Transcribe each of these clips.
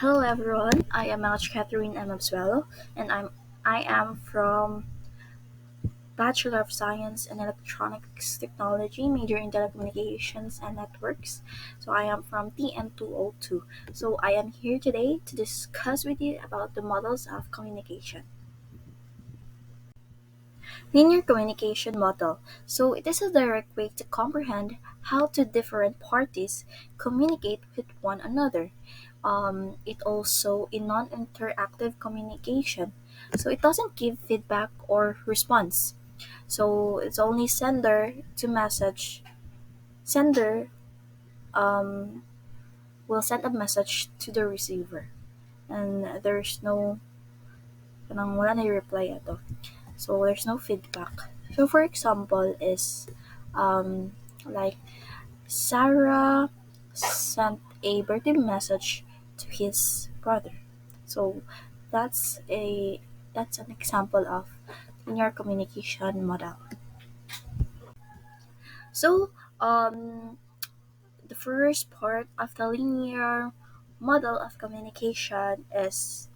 Hello everyone, I am Catherine Absuelo, and I am from Bachelor of Science in Electronics Technology, major in Telecommunications and Networks. So I am from TN202. So I am here today to discuss with you about the models of communication. Linear communication model. So it is a direct way to comprehend how two different parties communicate with one another. It also a non-interactive communication. So it doesn't give feedback or response. So it's only sender um, will send a message to the receiver, and there's no kanang wala na reply ato. So there's no feedback. So for example is like Sarah sent a birthday message to his brother. So that's a that's an example of linear communication model. So the first part of the linear model of communication is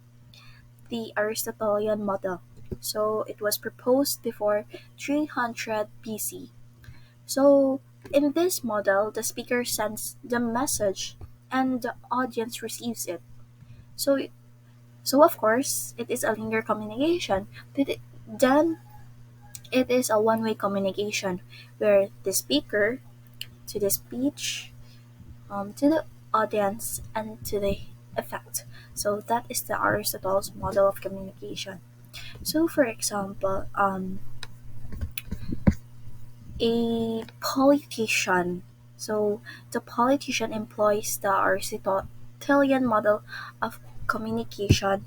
the Aristotelian model. So it was proposed before 300 BC. So in this model, the speaker sends the message and the audience receives it. So so of course it is a linear communication, but then it is a one-way communication where the speaker to the speech, to the audience, and to the effect. So that is the Aristotle's model of communication. So for example, a politician. So the politician employs the Aristotelian model of communication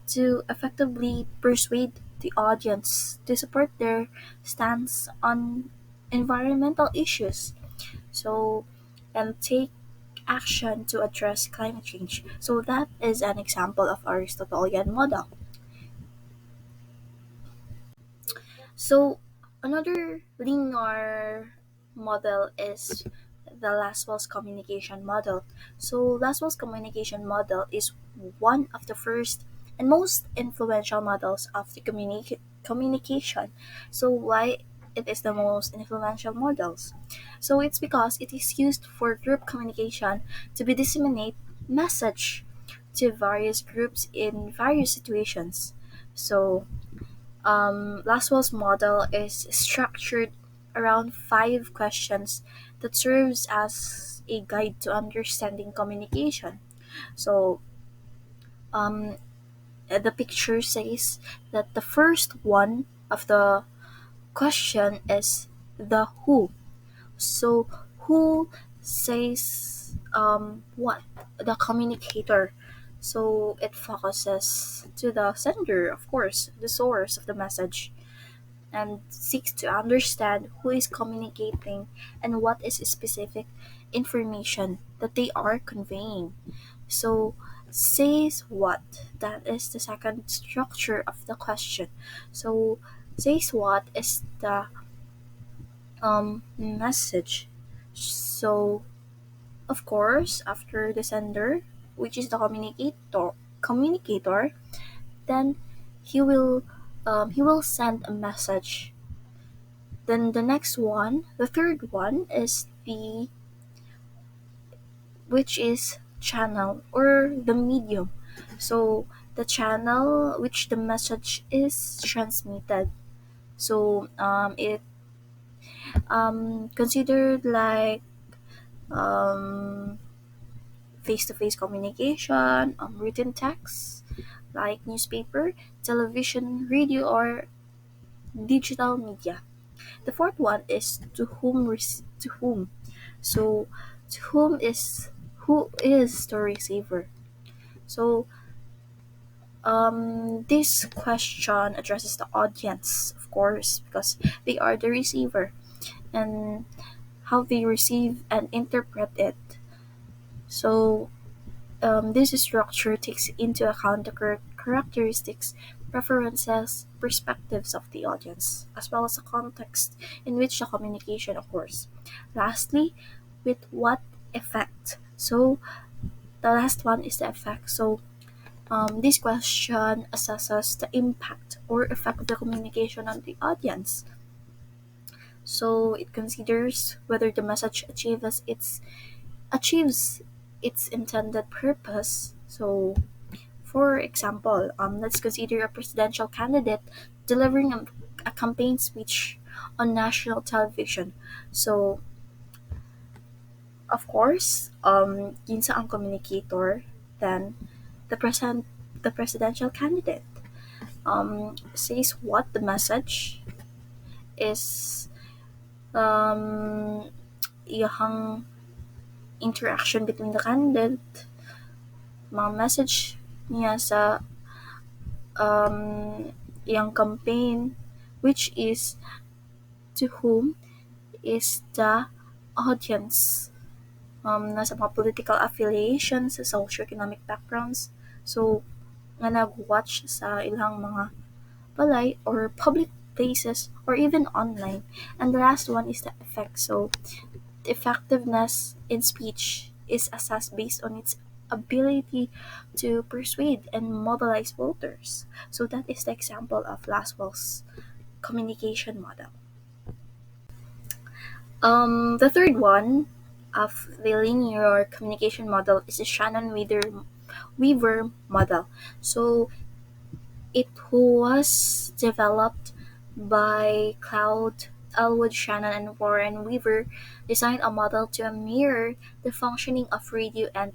to effectively persuade the audience to support their stance on environmental issues. So and take action to address climate change. So that is an example of Aristotelian model. So another linear model is the Laswell's communication model. So Laswell's communication model is one of the first and most influential models of the communication. So why it is the most influential models? So it's because it is used for group communication to be disseminate message to various groups in various situations. So Laswell's model is structured around five questions that serves as a guide to understanding communication. So um, the picture says that the first one of the question is the who. So who says what? The communicator. So it focuses to the sender, of course, the source of the message, and seeks to understand who is communicating and what is specific information that they are conveying. So, says what? That is the second structure of the question. So, says what is the message. So, of course, after the sender, which is the communicator, then he will send a message. Then the next one, the third one is the which is channel or the medium. So the channel which the message is transmitted. So it considered like um, face-to-face communication, written text like newspaper, television, radio, or digital media. The fourth one is to whom. So to who is the receiver? So this question addresses the audience, of course, because they are the receiver and how they receive and interpret it. So this structure takes into account the characteristics, preferences, perspectives of the audience, as well as the context in which the communication occurs. Lastly, with what effect? So the last one is the effect. So This question assesses the impact or effect of the communication on the audience. So it considers whether the message achieves its intended purpose. So, for example, let's consider a presidential candidate delivering a campaign speech on national television. So, of course, yun sa ang communicator, then the present the presidential candidate says what the message is, iyahang interaction between the candidate, mga message niya sa iyang campaign, which is to whom is the audience, nasa mga political affiliations, sa socioeconomic backgrounds. So, nga nag-watch sa ilang mga balay or public places or even online. And the last one is the effect. So, the effectiveness in speech is assessed based on its ability to persuade and mobilize voters. So that is the example of Laswell's communication model. The third one of the linear communication model is the Shannon Weaver model. So it was developed by Cloud, Elwood Shannon, and Warren Weaver, designed a model to mirror the functioning of radio and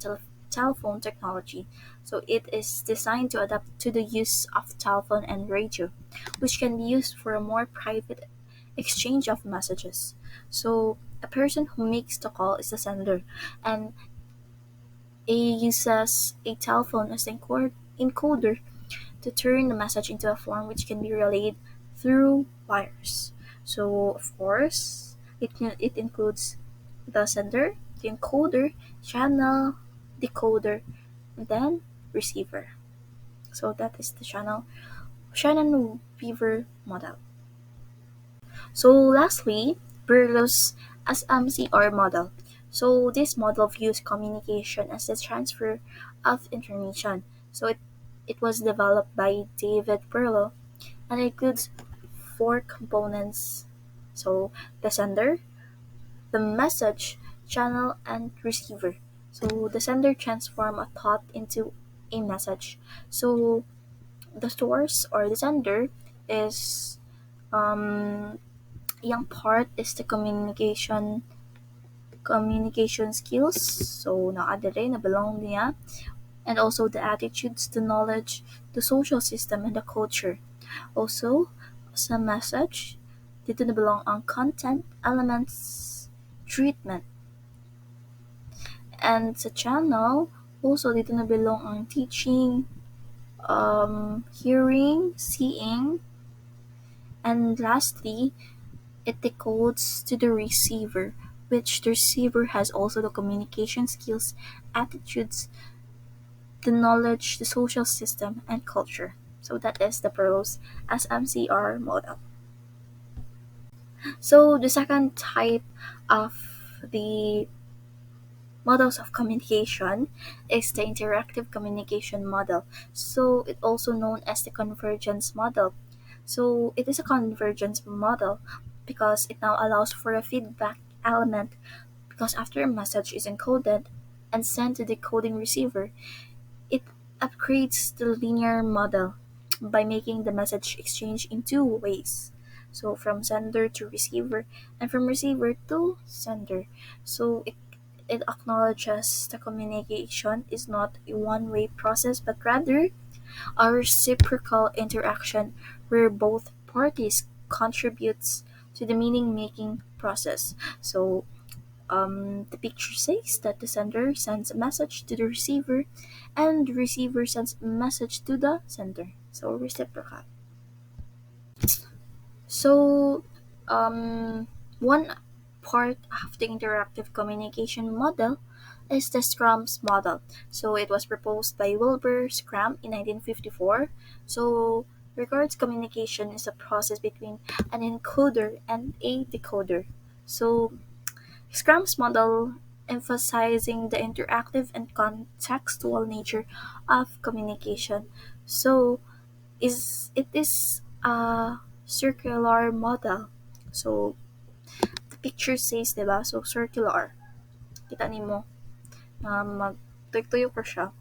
telephone technology. So it is designed to adapt to the use of telephone and radio, which can be used for a more private exchange of messages. So a person who makes the call is the sender, and uses a telephone as the encoder to turn the message into a form which can be relayed through wires. So, of course, it includes the sender, the encoder, channel, decoder, and then receiver. So that is the Shannon-Weaver model. So lastly, Berlow's SMCR model. So this model views communication as the transfer of information. So it was developed by David Berlow and it includes four components. So the sender, the message, channel, and receiver. So the sender transforms a thought into a message. So the source or the sender is young part is the communication skills. So naadere na belong niya, and also the attitudes, the knowledge, the social system, and the culture. Also, sa message, dito na belong ang content, elements, treatment. And sa channel, also dito na belong ang teaching, hearing, seeing, and lastly, it decodes to the receiver, which the receiver has also the communication skills, attitudes, the knowledge, the social system, and culture. So that is the PROS SMCR model. So the second type of the models of communication is the interactive communication model. So it also known as the convergence model. So it is a convergence model because it now allows for a feedback element because after a message is encoded and sent to the coding receiver, it upgrades the linear model by making the message exchange in two ways. So from sender to receiver and from receiver to sender. So it acknowledges the communication is not a one-way process but rather a reciprocal interaction where both parties contributes to the meaning-making process. So the picture says that the sender sends a message to the receiver and the receiver sends a message to the sender. So reciprocal. So one part of the interactive communication model is the Scrum's model. So it was proposed by Wilbur Scrum in 1954. So regards communication is a process between an encoder and a decoder. So Scrum's model emphasizing the interactive and contextual nature of communication. So it is a circular model. So the picture says, diba? So circular. Kita nimo na magtuyok ko siya.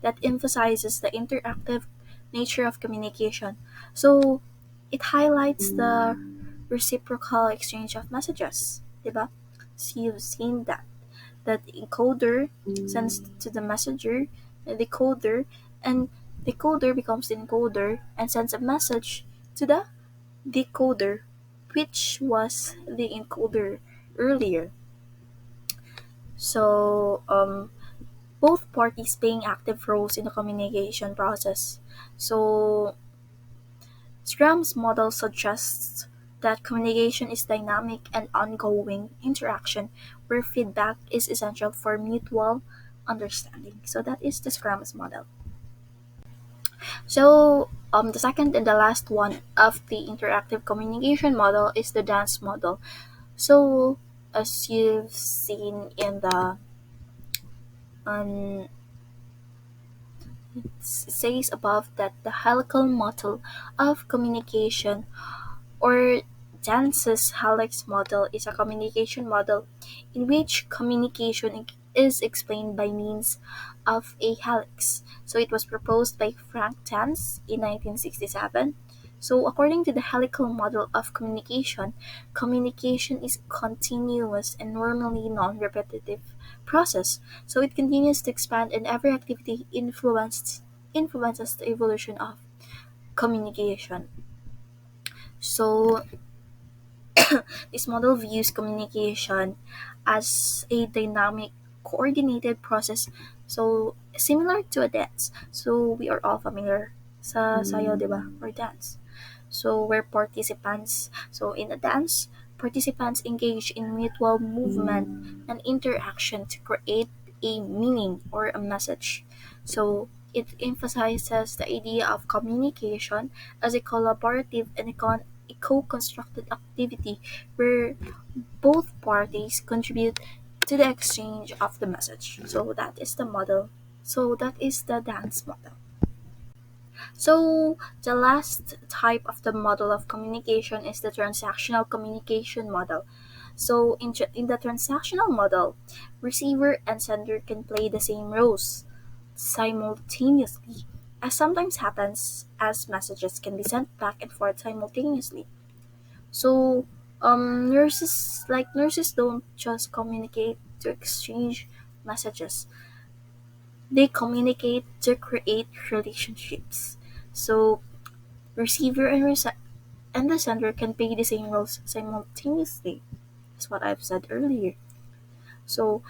That emphasizes the interactive nature of communication. So it highlights the reciprocal exchange of messages, diba? So you've seen that the encoder sends to the messenger, the decoder, and decoder becomes the encoder and sends a message to the decoder, which was the encoder earlier. So both parties playing active roles in the communication process. So Scrum's model suggests that communication is dynamic and ongoing interaction where feedback is essential for mutual understanding. So that is the Scrum's model. So the second and the last one of the interactive communication model is the dance model. So as you've seen in the um, says above that the helical model of communication or Dance's helix model is a communication model in which communication is explained by means of a helix. So it was proposed by Frank Dance in 1967. So according to the helical model of communication, communication is continuous and normally non-repetitive process. So it continues to expand and every activity influences the evolution of communication. So this model views communication as a dynamic, coordinated process. So similar to a dance. So we are all familiar sa sayaw, di ba? Or dance. So where participants, so in a dance, participants engage in mutual movement and interaction to create a meaning or a message. So it emphasizes the idea of communication as a collaborative and a co-constructed activity where both parties contribute to the exchange of the message. So that is the model. So that is the dance model. So the last type of the model of communication is the transactional communication model. So in the transactional model, receiver and sender can play the same roles simultaneously, as sometimes happens as messages can be sent back and forth simultaneously. So nurses don't just communicate to exchange messages. They communicate to create relationships. So receiver and the sender can play the same roles simultaneously. That's what I've said earlier. So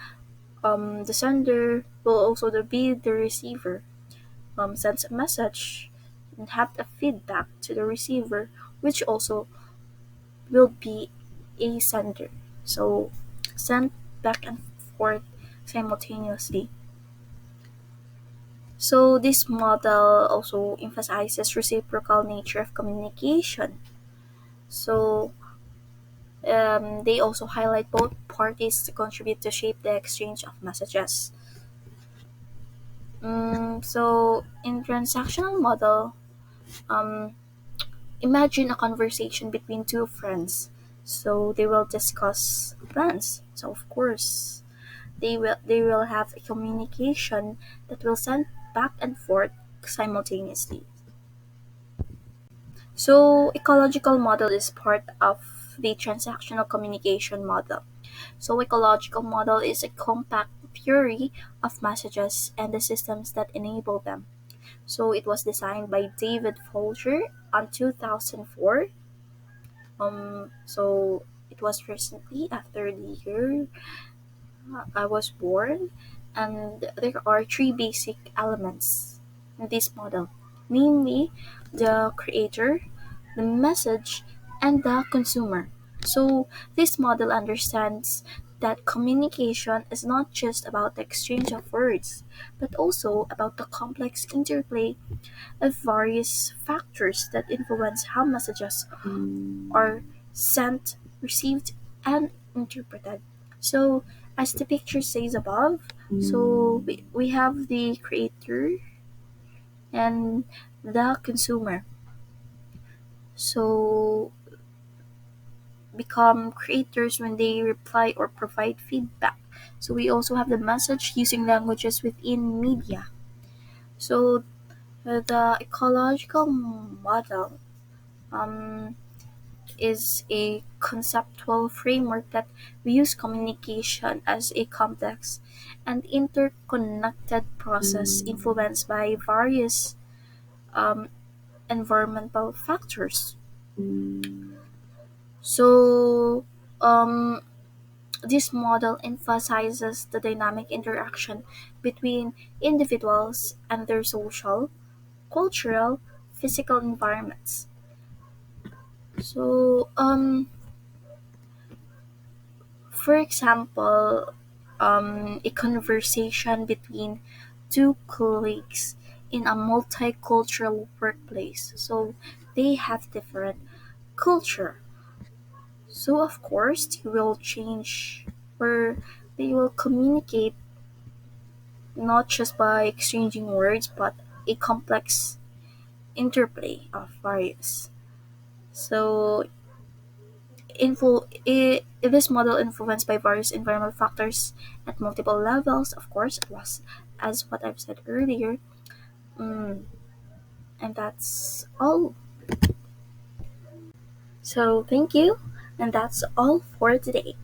the sender will also be the receiver. Sends a message and have the feedback to the receiver, which also will be a sender. So send back and forth simultaneously. So this model also emphasizes reciprocal nature of communication. So they also highlight both parties to contribute to shape the exchange of messages. So in transactional model, um, imagine a conversation between two friends. So they will discuss plans. So of course, they will have a communication that will send back and forth simultaneously. So ecological model is part of the transactional communication model. So ecological model is a compact theory of messages and the systems that enable them. So it was designed by David Folger on 2004. So it was recently after the year I was born, and there are three basic elements in this model, namely the creator, the message, and the consumer. So this model understands that communication is not just about the exchange of words, but also about the complex interplay of various factors that influence how messages are sent, received, and interpreted. So As the picture says above, so we have the creator and the consumer. So become creators when they reply or provide feedback. So we also have the message using languages within media. So the ecological model um, is a conceptual framework that views communication as a complex and interconnected process influenced by various um, environmental factors. So, um, this model emphasizes the dynamic interaction between individuals and their social, cultural, physical environments. So, for example, a conversation between two colleagues in a multicultural workplace. So, they have different culture. So, of course, they will change or they will communicate not just by exchanging words, but a complex interplay of various. So, this model influenced by various environmental factors at multiple levels, of course, it was as what I've said earlier. Mm, and that's all. So, thank you, and that's all for today.